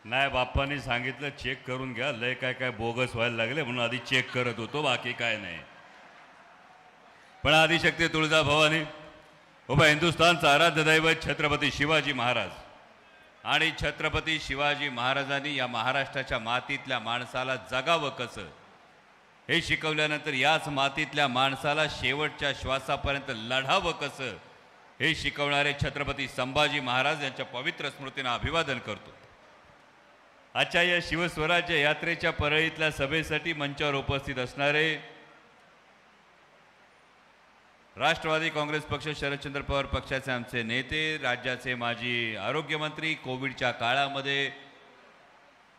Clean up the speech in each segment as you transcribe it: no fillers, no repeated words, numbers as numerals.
नाही, बाप्पांनी सांगितलं चेक करून घ्या, लय काय काय बोगस व्हायला लागले म्हणून आधी चेक करत होतो, बाकी काय नाही. पण आदिशक्ती तुळजाभवानी उभा हिंदुस्थानचा आराध्य दैवत छत्रपती शिवाजी महाराज आणि छत्रपती शिवाजी महाराजांनी या महाराष्ट्राच्या मातीतल्या माणसाला जगावं कसं हे शिकवल्यानंतर याच मातीतल्या माणसाला शेवटच्या श्वासापर्यंत लढावं कसं हे शिकवणारे छत्रपती संभाजी महाराज यांच्या पवित्र स्मृतींना अभिवादन करतो. आजच्या या शिवस्वराज्य यात्रेच्या परळीतल्या सभेसाठी मंचावर उपस्थित असणारे राष्ट्रवादी काँग्रेस पक्ष शरदचंद्र पवार पक्षाचे आमचे नेते, राज्याचे माजी आरोग्यमंत्री, कोविडच्या काळामध्ये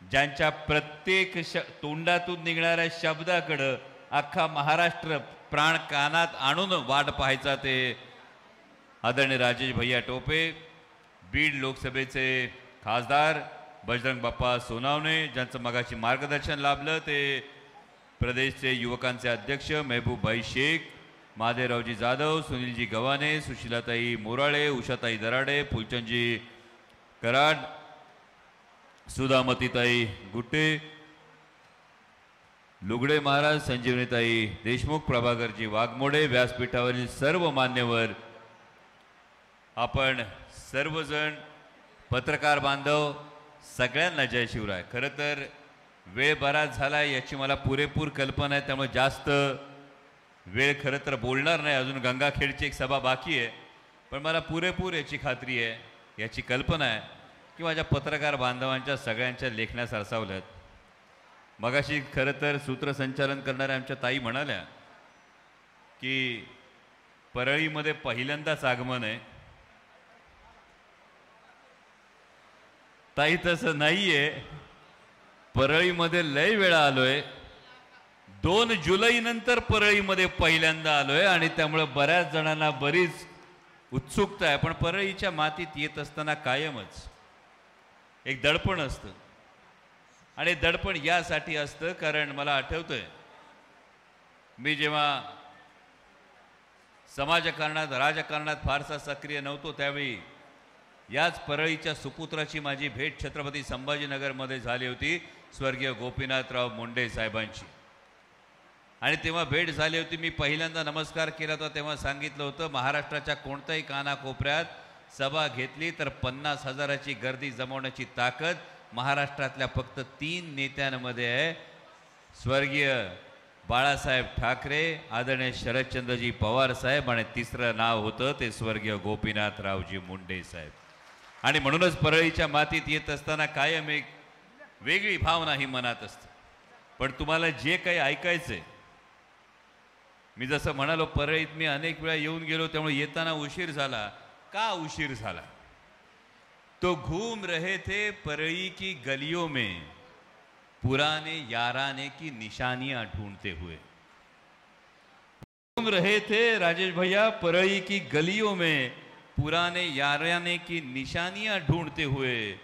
ज्यांच्या प्रत्येक तोंडातून निघणाऱ्या शब्दाकडे अख्खा महाराष्ट्र प्राण कानात आणून वाट पाहायचा ते आदरणीय राजेश भैया टोपे, बीड लोकसभेचे खासदार बजरंग बाप्पा सोनावणे, ज्यांचं मगाशी मार्गदर्शन लाभलं ते प्रदेशचे युवकांचे अध्यक्ष महबूबभाई शेख, महादेवरावजी जाधव, सुनीलजी गव्हाणे, सुशीलाताई मोराळे, उषाताई दराडे, फुलचंदजी कराड, सुधामतीताई गुट्टे, लुगडे महाराज, संजीवनीताई देशमुख, प्रभाकरजी वाघमोडे, व्यासपीठावरील सर्व मान्यवर, आपण सर्वजण, पत्रकार बांधव, सगळ्यांना जय शिवराय. खरं तर वेळ बराच झाला याची मला पुरेपूर कल्पना आहे, त्यामुळे जास्त वेळ खरं तर बोलणार नाही. अजून गंगाखेडची एक सभा बाकी आहे, पण मला पुरेपूर याची खात्री आहे, याची कल्पना आहे की माझ्या पत्रकार बांधवांच्या सगळ्यांच्या लेखण्या सरसावल्यात. मगाशी खरं तर सूत्रसंचालन करणाऱ्या आमच्या ताई म्हणाल्या की परळीमध्ये पहिल्यांदाच आगमन आहे. ताई तसं नाहीये, परळीमध्ये लय वेळा आलोय. 2 जुलै नंतर परळीमध्ये पहिल्यांदा आलोय आणि त्यामुळे बऱ्याच जणांना बरीच उत्सुकता आहे. पण परळीच्या मातीत येत असताना कायमच एक दडपण असतं आणि दडपण यासाठी असतं कारण मला आठवतंय मी जेव्हा समाजकारणात राजकारणात फारसा सक्रिय नव्हतो त्यावेळी याच परळीच्या सुपुत्राची माझी भेट छत्रपती संभाजीनगरमध्ये झाली होती स्वर्गीय गोपीनाथराव मुंडे साहेबांची. आणि तेव्हा भेट झाली होती. मी पहिल्यांदा नमस्कार केला होता तेव्हा सांगितलं होतं महाराष्ट्राच्या कोणत्याही कानाकोपऱ्यात सभा घेतली तर 50,000ची गर्दी जमवण्याची ताकद महाराष्ट्रातल्या फक्त 3 नेत्यांमध्ये आहे. स्वर्गीय बाळासाहेब ठाकरे, आदरणीय शरदचंद्रजी पवार साहेब आणि तिसरं नाव होतं ते स्वर्गीय गोपीनाथरावजी मुंडे साहेब. आणि म्हणूनच परळीच्या मातीत येत असताना कायम एक वेगळी भावना ही मनात असते. पण तुम्हाला जे काही ऐकायचंय, मी जसं म्हणालो परळीत मी अनेक वेळा येऊन गेलो त्यामुळे येताना उशीर झाला. का उशीर झाला? तो घूम रहे थे परळी की गलियों में पुराने याराने की निशानियां ढूंढते हुए. घूम रहे थे राजेश भैया परळी की गलियों में पुराने याराने की निशानियां ढूंढते हुए.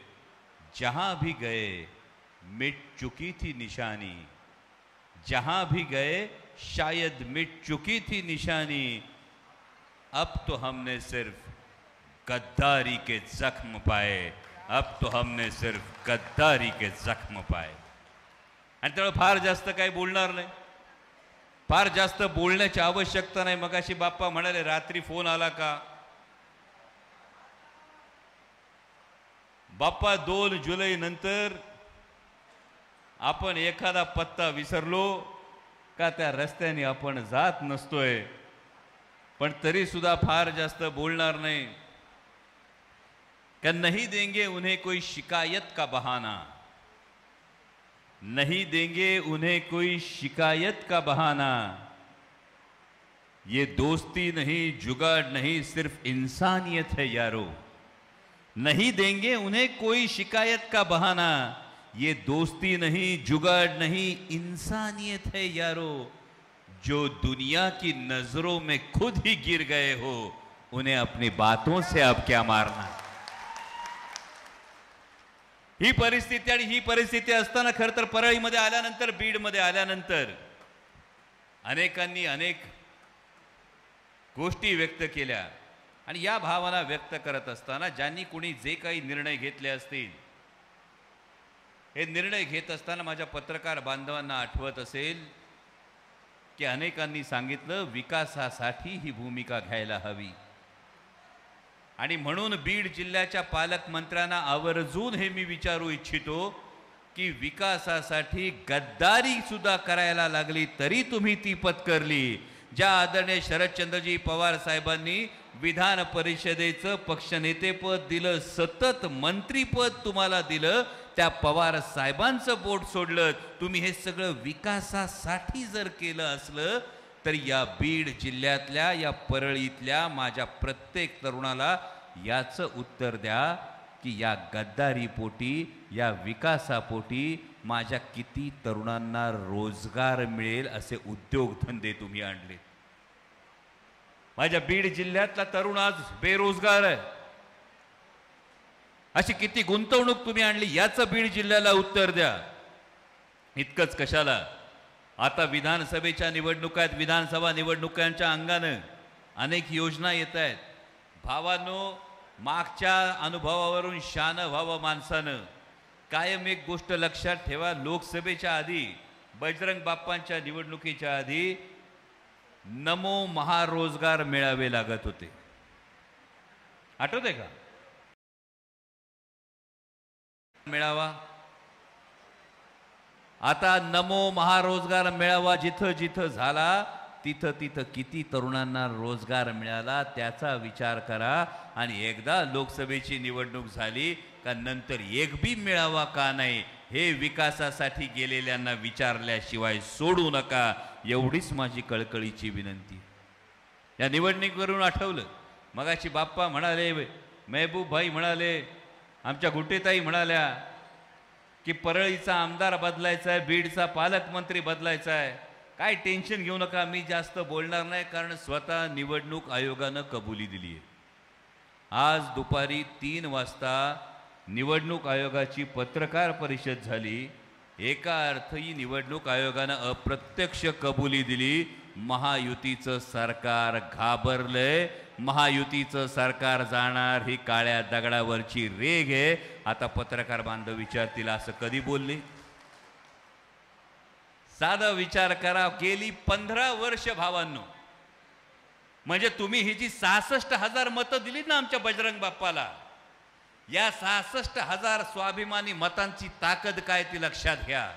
जहां भी गए मिट चुकी थी निशानी, जहां भी गए शायद मिट चुकी थी निशानी. अब तो हमने सिर्फ गद्दारी के जख्म पाए, अब तो हमने सिर्फ गद्दारी के जख्म पाए. आणि त्यामुळे फार जास्त काही बोलणार नाही, फार जास्त बोलण्याची आवश्यकता नाही. मगाशी बाप्पा म्हणाले रात्री फोन आला का? बाप्पा 2 जुलै नंतर आपण एखादा पत्ता विसरलो का त्या रस्त्याने आपण जात नसतोय, पण तरी सुद्धा फार जास्त बोलणार नाही. क्या नहीं देंगे उन्हें कोई शिकायत का बहाना, नहीं देंगे उन्हें कोई शिकायत का बहाना. ये दोस्ती नहीं जुगाड़ नहीं सिर्फ इंसानियत है यारो. नहीं देंगे उन्हें कोई शिकायत का बहाना. ये दोस्ती नहीं जुगाड़ नहीं इंसानियत है यारो. जो दुनिया की नजरों में खुद ही गिर गए हो उन्हें अपनी बातों से अब क्या मारना. ही परिस्थिती आणि ही परिस्थिती असताना खरं तर परळीमध्ये आल्यानंतर बीडमध्ये आल्यानंतर अनेकांनी अनेक गोष्टी व्यक्त केल्या आणि या भावना व्यक्त करत असताना ज्यांनी कोणी जे काही निर्णय घेतले असतील हे निर्णय घेत असताना माझ्या पत्रकार बांधवांना आठवत असेल की अनेकांनी सांगितलं विकासासाठी ही भूमिका घ्यायला हवी आणि म्हणून बीड जिल्ह्याच्या पालकमंत्र्यांना आवर्जून हे मी विचारू इच्छितो की विकासासाठी गद्दारी सुद्धा करायला लागली तरी तुम्ही ती पत्करली. ज्या आदरणीय शरदचंद्रजी पवार साहेबांनी विधान परिषदेचं पक्षनेतेपद दिलं, सतत मंत्रीपद तुम्हाला दिलं, त्या पवार साहेबांचं बोट सोडलं. तुम्ही हे सगळं विकासासाठी जर केलं असलं तर या बीड जिल्ह्यातल्या या परळीतल्या माझ्या प्रत्येक तरुणाला याचं उत्तर द्या की या गद्दारीपोटी या विकासापोटी माझ्या किती तरुणांना रोजगार मिळेल असे उद्योगधंदे तुम्ही आणले. माझ्या बीड जिल्ह्यातला तरुण आज बेरोजगार आहे. अशी किती गुंतवणूक तुम्ही आणली याचं बीड जिल्ह्याला उत्तर द्या. इतकंच कशाला, आता विधानसभेच्या निवडणुका आहेत. विधानसभा निवडणुकांच्या अंगानं अनेक योजना येत आहेत. भावांनो, मागच्या अनुभवावरून शान व्हावं माणसानं. कायम एक गोष्ट लक्षात ठेवा, लोकसभेच्या आधी बजरंग बाप्पांच्या निवडणुकीच्या आधी नमो महारोजगार मेळावे लागत होते. आठवते का मेळावा? आता नमो महारोजगार मेळावा जिथं जिथं झाला तिथं तिथं किती तरुणांना रोजगार मिळाला त्याचा विचार करा. आणि एकदा लोकसभेची निवडणूक झाली का नंतर एक बी मेळावा का नाही हे विकासासाठी गेलेल्यांना विचारल्याशिवाय सोडू नका, एवढीच माझी कळकळीची विनंती. या निवडणुकीवरून आठवलं, मगाशी बाप्पा म्हणाले, महबूब भाई म्हणाले, आमच्या गुटेताई म्हणाल्या की परळीचा आमदार बदलायचा आहे, बीडचा पालकमंत्री बदलायचा आहे. काय टेन्शन घेऊ नका, मी जास्त बोलणार नाही, कारण स्वतः निवडणूक आयोगानं कबुली दिली आहे. आज दुपारी 3 वाजता निवडणूक आयोगाची पत्रकार परिषद झाली. एका अर्थी निवडणूक आयोगानं अप्रत्यक्ष कबुली दिली, महायुतीचं सरकार घाबरलंय, महायुतीचं सरकार जाणार ही काळ्या दगडावरची रेघ आहे. आता पत्रकार बांधव विचारतील असं कधी बोलले? साधा विचार करा, गेली 15 वर्ष भावांनो, म्हणजे तुम्ही ही जी 66,000 मतं दिली ना आमच्या बजरंग बाप्पाला, या 66,000 स्वाभिमानी मतांची ताकद काय ती लक्षात घ्या.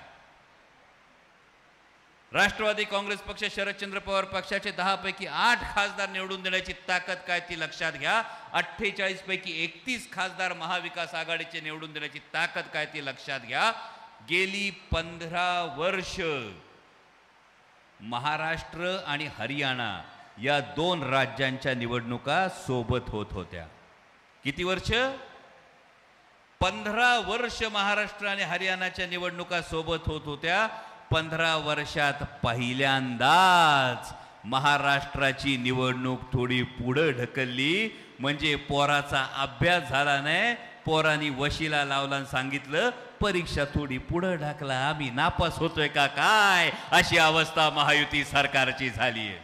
राष्ट्रवादी काँग्रेस पक्ष, शरदचंद्र पवार पक्षाचे 10 पैकी 8 खासदार निवडून देण्याची ताकद काय ती लक्षात घ्या. 48 पैकी 31 खासदार महाविकास आघाडीचे निवडून देण्याची ताकद काय ती लक्षात घ्या. गेली 15 वर्ष महाराष्ट्र आणि हरियाणा या 2 राज्यांच्या निवडणुका सोबत होत होत्या. किती वर्ष? 15 वर्ष महाराष्ट्र आणि हरियाणाच्या निवडणुका सोबत होत होत्या. 15 वर्षात पहिल्यांदाच महाराष्ट्राची निवडणूक थोडी पुढे ढकलली. म्हणजे पोराचा अभ्यास झाला नाही, पोरांनी वशिला लावला आणि सांगितलं परीक्षा थोडी पुढे ढकला, आम्ही नापास होतोय का काय, अशी अवस्था महायुती सरकारची झाली आहे.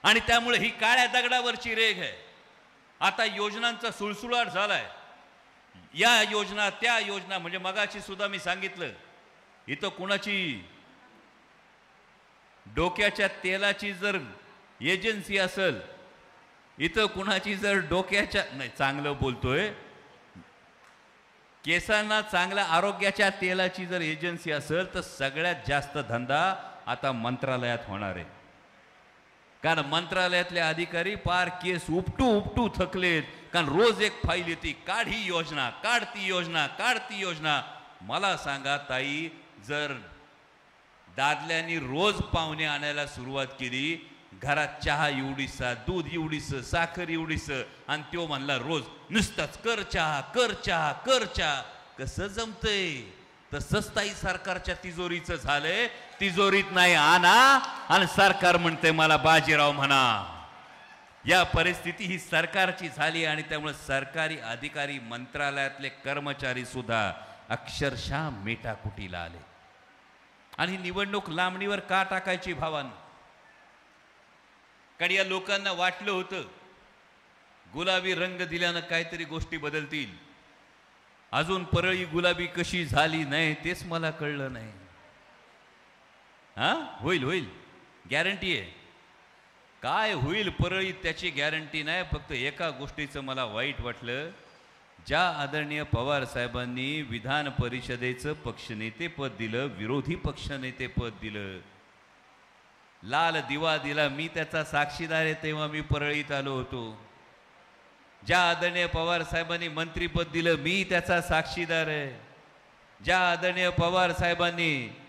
आणि त्यामुळे ही काळ्या दगडावरची रेघ आहे. आता योजनांचा सुळसुळाट झालाय. या योजना त्या योजना, म्हणजे मगाशी सुद्धा मी सांगितलं, इथं कुणाची डोक्याच्या तेलाची जर एजन्सी असेल, इथं कुणाची जर डोक्याच्या, नाही चांगलं बोलतोय, केसांना चांगल्या आरोग्याच्या तेलाची जर एजन्सी असेल तर सगळ्यात जास्त धंदा आता मंत्रालयात होणार आहे. कारण मंत्रालयातले अधिकारी पार केस उपटू उपटू थकलेत. कारण रोज एक फाईल येते, काढ ही योजना, काढ ती योजना, काढ ती योजना. मला सांगा ताई, जर दादल्यांनी रोज पाहुणे आणायला सुरुवात केली, घरात चहा एवढीसा, दूध एवढीस, साखर एवढीस, आणि तो म्हणला रोज नुसताच कर चहा, कर चहा, कर चहा, कसं जमतंय? तसंच ताई सरकारच्या तिजोरीचं झालंय. तिजोरीत नाही आणा आणि सरकार म्हणते मला बाजीराव म्हणा. या परिस्थिती ही सरकारची झाली. आणि त्यामुळे सरकारी अधिकारी, मंत्रालयातले कर्मचारी सुद्धा अक्षरशः मेटाकुटीला आले. आणि निवडणूक लांबणीवर का टाकायची भावांनो? कारण या लोकांना वाटलं होतं गुलाबी रंग दिल्यानं काहीतरी गोष्टी बदलतील. अजून परळी गुलाबी कशी झाली नाही तेच मला कळलं नाही. हा होईल होईल गॅरंटी आहे. काय होईल परळीत त्याची गॅरंटी नाही. फक्त एका गोष्टीचं मला वाईट वाटलं, ज्या आदरणीय पवार साहेबांनी विधान परिषदेचं पक्षनेतेपद दिलं, विरोधी पक्षनेतेपद दिलं, लाल दिवा दिला, मी त्याचा साक्षीदार आहे. तेव्हा मी परळीत आलो होतो. ज्या आदरणीय पवार साहेबांनी मंत्रीपद दिलं, मी त्याचा साक्षीदार आहे. ज्या आदरणीय पवार साहेबांनी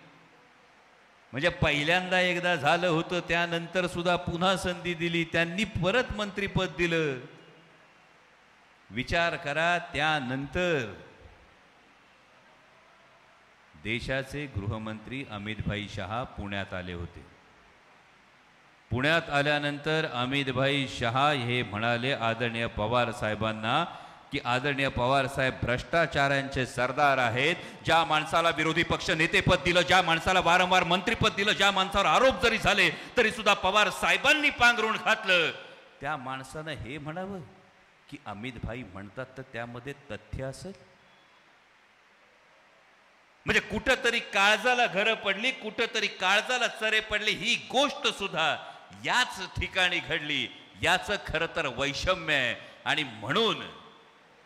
म्हणजे पहिल्यांदा एकदा झालं होतं, त्यानंतर सुद्धा पुन्हा संधी दिली, त्यांनी परत मंत्रीपद दिलं. विचार करा, त्यानंतर देशाचे गृहमंत्री अमितभाई शहा पुण्यात आले होते. पुण्यात आल्यानंतर अमितभाई शहा हे म्हणाले आदरणीय पवार साहेबांना की आदरणीय पवार साहेब भ्रष्टाचारांचे सरदार आहेत. ज्या माणसाला विरोधी पक्ष नेतेपद दिलं, ज्या माणसाला वारंवार मंत्रीपद दिलं, ज्या माणसावर आरोप जरी झाले तरी सुद्धा पवार साहेबांनी पांघरून घातलं, त्या माणसानं हे म्हणावं की अमितभाई म्हणतात तर त्यामध्ये तथ्य असेल. म्हणजे कुठंतरी काळजाला घरं पडली, कुठंतरी काळजाला चरे पडले. ही गोष्ट सुद्धा याच ठिकाणी घडली. याचं खरं तर वैषम्य आहे. आणि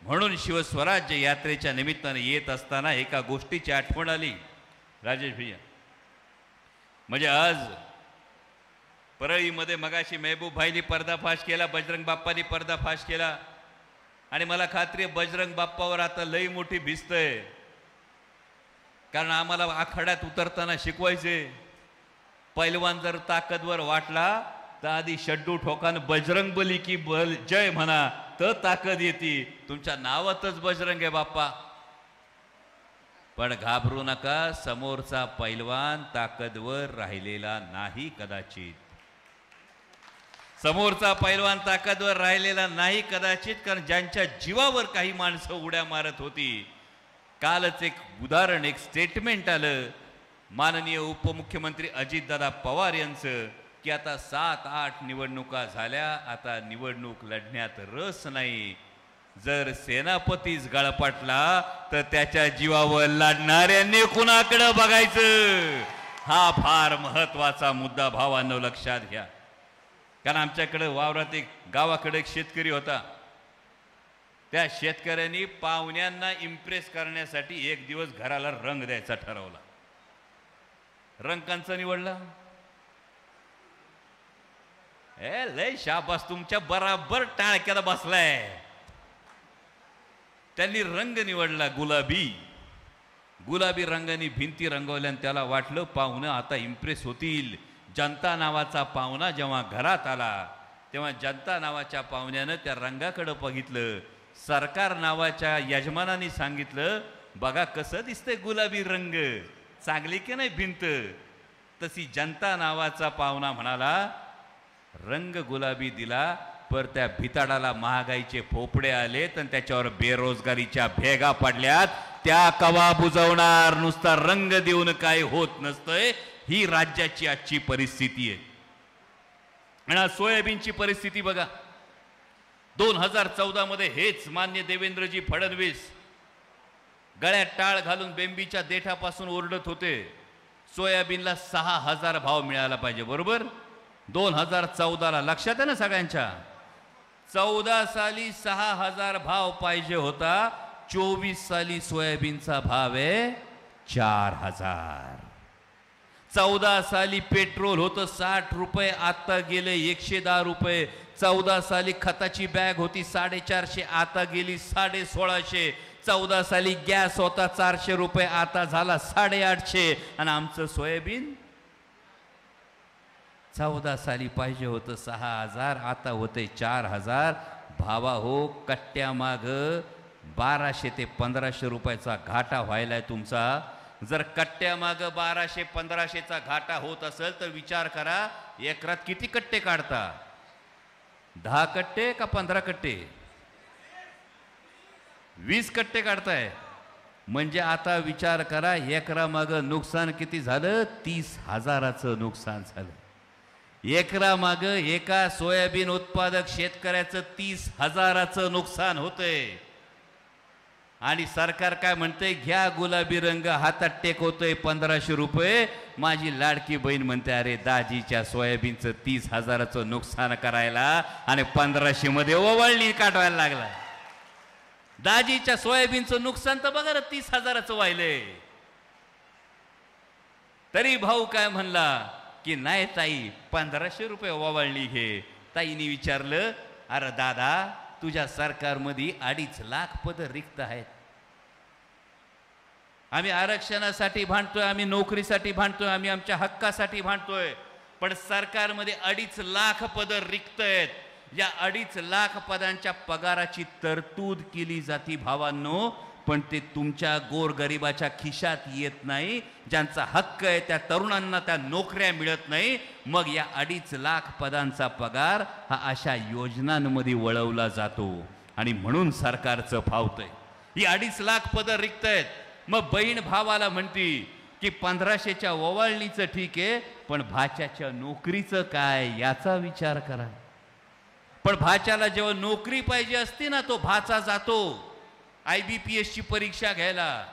म्हणून शिवस्वराज्य यात्रेच्या निमित्ताने येत असताना एका गोष्टीची आठवण आली राजेश भैया. म्हणजे आज परळीमध्ये मगाशी महबूब भाईनी पर्दाफाश केला, बजरंग बाप्पानी पर्दाफाश केला. आणि मला खात्री आहे बजरंग बाप्पावर आता लई मोठी भिस्त आहे. कारण आम्हाला आखाड्यात उतरताना शिकवायचे, पैलवान जर ताकदवर वाटला तर आधी शड्डू ठोकान बजरंग बली की बल जय म्हणा, तर ताकद येते. तुमच्या नावातच बजरंग आहे बाप्पा. पण घाबरू नका, समोरचा पैलवान ताकदवर राहिलेला नाही. कदाचित समोरचा पैलवान ताकदवर राहिलेला नाही कदाचित, कारण ज्यांच्या जीवावर काही माणसं उड्या मारत होती. कालच एक उदाहरण, एक स्टेटमेंट आलं माननीय उपमुख्यमंत्री अजितदादा पवार यांचं की आता 7-8 निवडणुका झाल्या, आता निवडणूक लढण्यात रस नाही. जर सेनापतीच गळपाटला तर त्याच्या जीवावर लढणाऱ्यांनी कुणाकडे बघायचं, हा फार महत्वाचा मुद्दा भावांनो लक्षात घ्या. कारण आमच्याकडे वावरात एक गावाकडे एक शेतकरी होता. त्या शेतकऱ्यांनी पाहुण्यांना इम्प्रेस करण्यासाठी एक दिवस घराला रंग द्यायचा ठरवला. रंग कांचा निवडला? लय शाबास, तुमच्या बराबर टाळक्याला बसलाय. त्यांनी रंग निवडला गुलाबी. गुलाबी रंगाने भिंती रंगवल्या. त्याला वाटलं पाहुणं आता इम्प्रेस होतील. जनता नावाचा पाहुणा जेव्हा घरात आला तेव्हा जनता नावाच्या पाहुण्यानं त्या रंगाकडे बघितलं. सरकार नावाच्या यजमानाने सांगितलं, बघा कसं दिसतंय गुलाबी रंग, चांगली की नाही भिंत. तशी जनता नावाचा पाहुणा म्हणाला रंग गुलाबी दिला, पर त्या भिताडाला महागाईचे फोपडे आलेत आणि त्याच्यावर बेरोजगारीच्या भेगा पडल्यात. त्या कवा बुजवणार? नुसता रंग देऊन काय होत नसतंय. ही राज्याची आजची परिस्थिती आहे. आणि सोयाबीनची परिस्थिती बघा. 2014 मध्ये हेच मान्य देवेंद्रजी फडणवीस गळ्यात टाळ घालून बेंबीच्या देठापासून ओरडत होते सोयाबीनला 6,000 भाव मिळाला पाहिजे. बरोबर? 2014ला लक्षात आहे ना सगळ्यांच्या? 14 साली 6,000 भाव पाहिजे होता. 24 साली सोयाबीनचा भाव आहे 4,000. 14 साली पेट्रोल होतं 60 रुपये, आता गेले 110 रुपये. 14 साली खताची बॅग होती 450, आता गेली 1650. 14 साली गॅस होता 400 रुपये, आता झाला 850. आणि आमचं सोयाबीन 14 साली पाहिजे होतं 6,000, आता होते 4,000. भावा हो, कट्ट्यामाग 1200 ते 1500 रुपयाचा घाटा व्हायलाय तुमचा. जर कट्ट्यामाग 1200-1500चा घाटा होत असेल तर विचार करा एकरात किती कट्टे काढता? 10 कट्टे का 15 कट्टे? 20 कट्टे काढताय. म्हणजे आता विचार करा एकरामाग नुकसान किती झालं? 30,000चं नुकसान झालं. एकरामाग एका सोयाबीन उत्पादक शेतकऱ्याचं 30,000चं नुकसान होतंय. आणि सरकार काय म्हणते, घ्या गुलाबी रंग, हातात टेकवतोय 1500 रुपये. माझी लाडकी बहीण म्हणते, अरे दाजीच्या सोयाबीनचं 30,000चं नुकसान करायला आणि 1500 मध्ये ओवाळणी काढवायला लागला. दाजीच्या सोयाबीनचं नुकसान तर बघा ना 30,000चं व्हायलंय. तरी भाऊ काय म्हणला की नाही ताई 1500 रुपये ओवाळणी घे. ताईने विचारलं, अरे दादा तुझ्या सरकारमध्ये 2.5 लाख पद रिक्त आहेत. आम्ही आरक्षणासाठी भांडतोय, आम्ही नोकरीसाठी भांडतोय, आम्ही आमच्या हक्कासाठी भांडतोय, पण सरकारमध्ये 2.5 लाख पद रिक्त आहेत. या 2.5 लाख पदांच्या पगाराची तरतूद केली जाती भावांनो, पण ते तुमच्या गोरगरिबाच्या खिशात येत नाही. ज्यांचा हक्क आहे त्या तरुणांना त्या नोकऱ्या मिळत नाही. मग या 2.5 लाख पदांचा पगार हा अशा योजनांमध्ये वळवला जातो आणि म्हणून सरकारचं फावतंय. ही 2.5 लाख पद रिक्त आहेत. मग बहीण भावाला म्हणती की 1500च्या ओवाळणीचं ठीक आहे, पण भाच्याच्या नोकरीचं काय याचा विचार करा. पण भाच्याला जेव्हा नोकरी पाहिजे असते ना, तो भाचा जातो IBPS ची परीक्षा घ्यायला.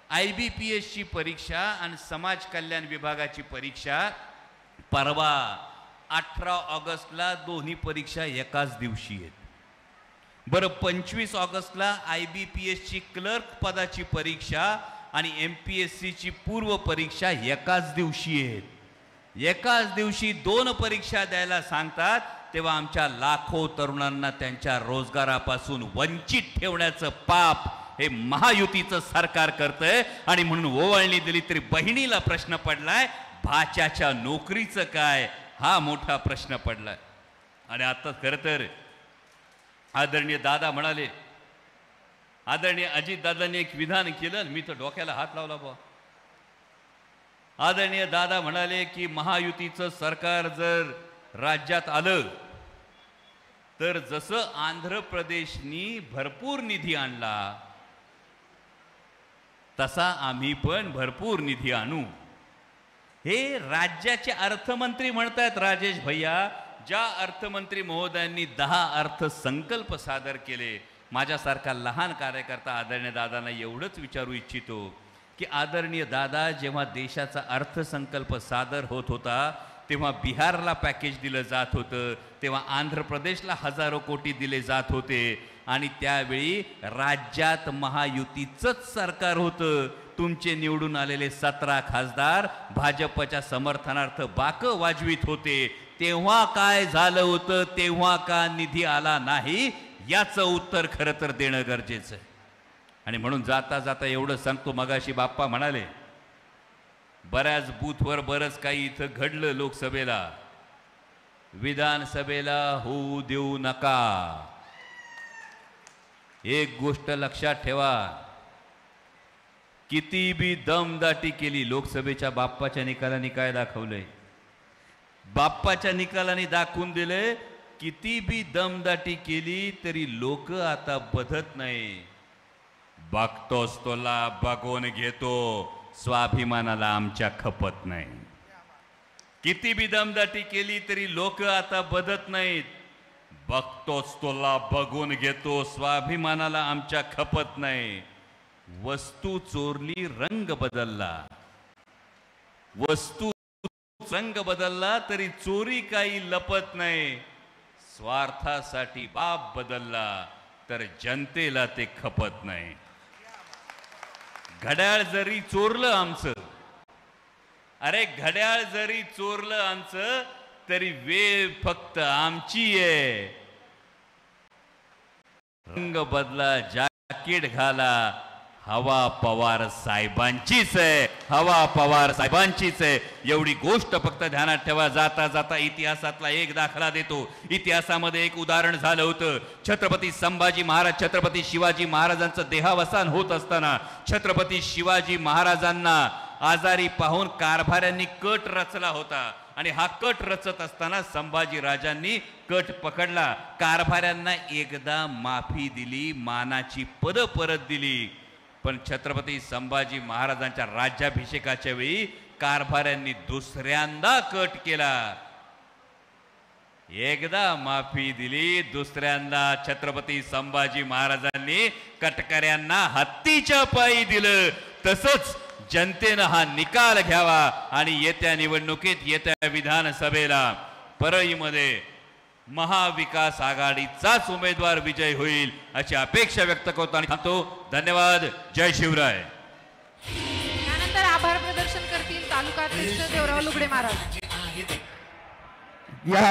IBPS ची परीक्षा आणि समाज कल्याण विभागाची परीक्षा परवा 18 ऑगस्टला दोन्ही परीक्षा एकाच दिवशी आहेत. बरं 25 ऑगस्टला IBPS ची क्लर्क पदाची परीक्षा आणि MPSC ची पूर्व परीक्षा एकाच दिवशी आहेत. एकाच दिवशी 2 परीक्षा द्यायला सांगतात, तेव्हा आमच्या लाखो तरुणांना त्यांच्या रोजगारापासून वंचित ठेवण्याचं पाप हे महायुतीचं सरकार करतंय. आणि म्हणून ओवाळणी दिली तरी बहिणीला प्रश्न पडलाय, भाच्याच्या नोकरीचं काय हा मोठा प्रश्न पडलाय. आणि आता खरं तर आदरणीय दादा म्हणाले, आदरणीय अजितदादांनी एक विधान केलं, मी तर डोक्याला हात लावला बा. आदरणीय दादा म्हणाले की महायुतीचं सरकार जर राज्यात आलं तर जसं आंध्र प्रदेशनी भरपूर निधी आणला तसा आम्ही पण भरपूर निधी आणू. हे राज्याचे अर्थमंत्री म्हणतात राजेश भैया. ज्या अर्थमंत्री महोदयांनी 10 अर्थसंकल्प सादर केले, माझ्यासारखा लहान कार्यकर्ता आदरणीय दादांना एवढंच विचारू इच्छितो की आदरणीय दादा, जेव्हा देशाचा अर्थसंकल्प सादर होत होता तेव्हा बिहारला पॅकेज दिलं जात होतं, तेव्हा आंध्र प्रदेशला हजारो कोटी दिले जात होते आणि त्यावेळी राज्यात महायुतीचंच सरकार होतं. तुमचे निवडून आलेले 17 खासदार भाजपच्या समर्थनार्थ बाकं वाजवीत होते. तेव्हा काय झालं होतं, तेव्हा का निधी आला नाही, याचं उत्तर खरं तर देणं गरजेचं आहे. आणि म्हणून जाता जाता एवढं सांगतो, मगाशी बाप्पा म्हणाले बऱ्याच बूथवर बरंच काही इथं घडलं. लोकसभेला विधानसभेला होऊ देऊ नका. एक गोष्ट लक्षात ठेवा, किती बी दमदाटी केली, लोकसभेच्या बाप्पाच्या निकालाने काय दाखवलंय, बाप्पाच्या निकालाने दाखवून दिले, किती बी दमदाटी केली तरी लोक आता बधत नाही. बघतोस तोला बघून घेतो, स्वाभिमानाला आमच्या खपत नाही. किती बी दमदाटी केली तरी लोक आता बदत नाहीत. बघतोच तोला बघून घेतो, स्वाभिमानाला आमच्या खपत नाही. वस्तू चोरली, रंग बदलला. वस्तू रंग बदलला तरी चोरी काही लपत नाही. स्वार्थासाठी बाप बदलला तर जनतेला ते खपत नाही. घड्याळ जरी चोरलं आमचं, अरे घड्याळ जरी चोरलं आमचं तरी वेळ फक्त आमची आहे. रंग बदला, जॅकेट घाला, हवा पवार साहेबांचीच आहे, हवा पवार साहेबांचीच आहे. एवढी गोष्ट फक्त ध्यानात ठेवा. जाता जाता इतिहासातला एक दाखला देतो. इतिहासामध्ये एक उदाहरण झालं होतं. छत्रपती संभाजी महाराज, छत्रपती शिवाजी महाराजांचं देहावसान होत असताना छत्रपती शिवाजी महाराजांना आजारी पाहून कारभाऱ्यांनी कट रचला होता आणि हा कट रचत असताना संभाजी राजांनी कट पकडला. कारभाऱ्यांना एकदा माफी दिली, मानाची पद परत दिली, पण छत्रपती संभाजी महाराजांच्या राज्याभिषेकाच्या वेळी कारभाऱ्यांनी दुसऱ्यांदा कट केला. एकदा माफी दिली, दुसऱ्यांदा छत्रपती संभाजी महाराजांनी कटकऱ्यांना हत्तीच्या पायी दिलं. तसंच जनतेनं हा निकाल घ्यावा आणि येत्या निवडणुकीत, येत्या विधानसभेला परळीमध्ये महाविकास आघाडीचाच उमेदवार विजय होईल अशी अपेक्षा व्यक्त करतो आणि थांबतो. धन्यवाद. जय शिवराय. त्यानंतर आभार प्रदर्शन करतील तालुका अध्यक्ष देवराव लुगडे महाराज.